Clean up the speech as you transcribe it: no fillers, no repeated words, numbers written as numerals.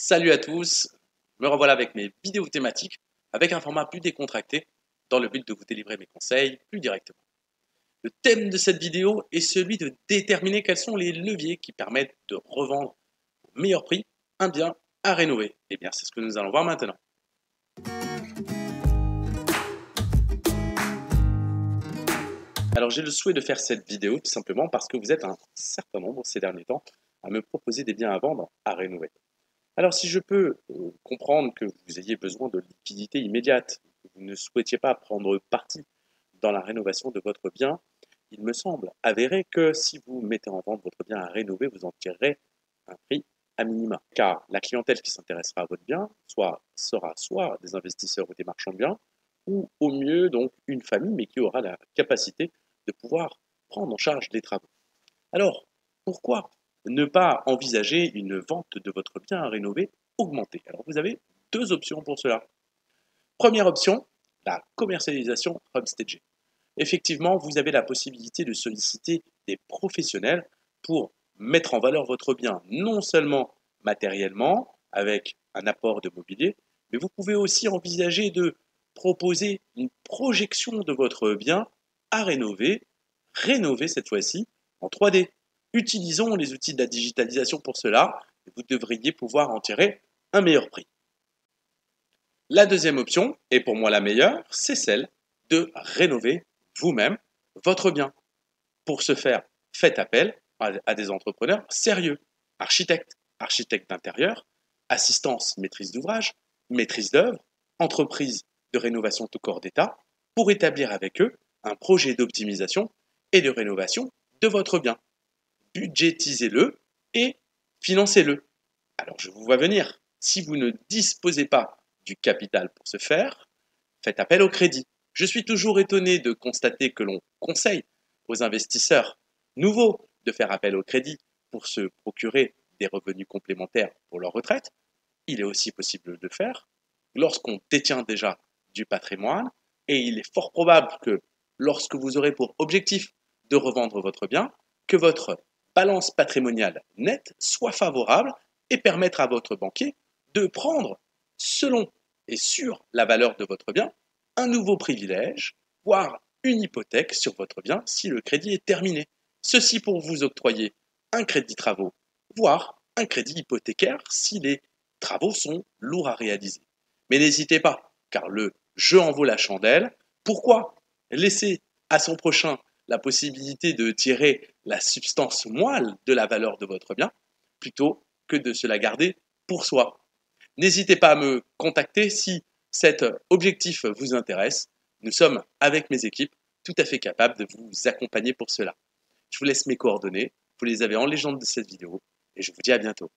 Salut à tous, me revoilà avec mes vidéos thématiques, avec un format plus décontracté, dans le but de vous délivrer mes conseils plus directement. Le thème de cette vidéo est celui de déterminer quels sont les leviers qui permettent de revendre au meilleur prix un bien à rénover. Et bien c'est ce que nous allons voir maintenant. Alors j'ai le souhait de faire cette vidéo tout simplement parce que vous êtes un certain nombre ces derniers temps à me proposer des biens à vendre à rénover. Alors si je peux comprendre que vous ayez besoin de liquidité immédiate, que vous ne souhaitiez pas prendre parti dans la rénovation de votre bien, il me semble avéré que si vous mettez en vente votre bien à rénover, vous en tirerez un prix à minima. Car la clientèle qui s'intéressera à votre bien sera soit des investisseurs ou des marchands de biens, ou au mieux donc une famille, mais qui aura la capacité de pouvoir prendre en charge les travaux. Alors, pourquoi ne pas envisager une vente de votre bien à rénover augmentée? Alors, vous avez deux options pour cela. Première option, la commercialisation homestaging. Effectivement, vous avez la possibilité de solliciter des professionnels pour mettre en valeur votre bien, non seulement matériellement, avec un apport de mobilier, mais vous pouvez aussi envisager de proposer une projection de votre bien à rénover cette fois-ci en 3D. Utilisons les outils de la digitalisation pour cela, et vous devriez pouvoir en tirer un meilleur prix. La deuxième option, et pour moi la meilleure, c'est celle de rénover vous-même votre bien. Pour ce faire, faites appel à des entrepreneurs sérieux, architectes d'intérieur, assistance maîtrise d'ouvrage, maîtrise d'œuvre, entreprise de rénovation tout corps d'État, pour établir avec eux un projet d'optimisation et de rénovation de votre bien. Budgétisez-le et financez-le. Alors je vous vois venir. Si vous ne disposez pas du capital pour ce faire, faites appel au crédit. Je suis toujours étonné de constater que l'on conseille aux investisseurs nouveaux de faire appel au crédit pour se procurer des revenus complémentaires pour leur retraite. Il est aussi possible de le faire lorsqu'on détient déjà du patrimoine et il est fort probable que lorsque vous aurez pour objectif de revendre votre bien, que votre balance patrimoniale nette soit favorable et permettre à votre banquier de prendre, selon et sur la valeur de votre bien, un nouveau privilège, voire une hypothèque sur votre bien si le crédit est terminé. Ceci pour vous octroyer un crédit travaux, voire un crédit hypothécaire si les travaux sont lourds à réaliser. Mais n'hésitez pas, car le jeu en vaut la chandelle. Pourquoi laisser à son prochain la possibilité de tirer la substance moelle de la valeur de votre bien plutôt que de se la garder pour soi? N'hésitez pas à me contacter si cet objectif vous intéresse. Nous sommes, avec mes équipes, tout à fait capables de vous accompagner pour cela. Je vous laisse mes coordonnées, vous les avez en légende de cette vidéo, et je vous dis à bientôt.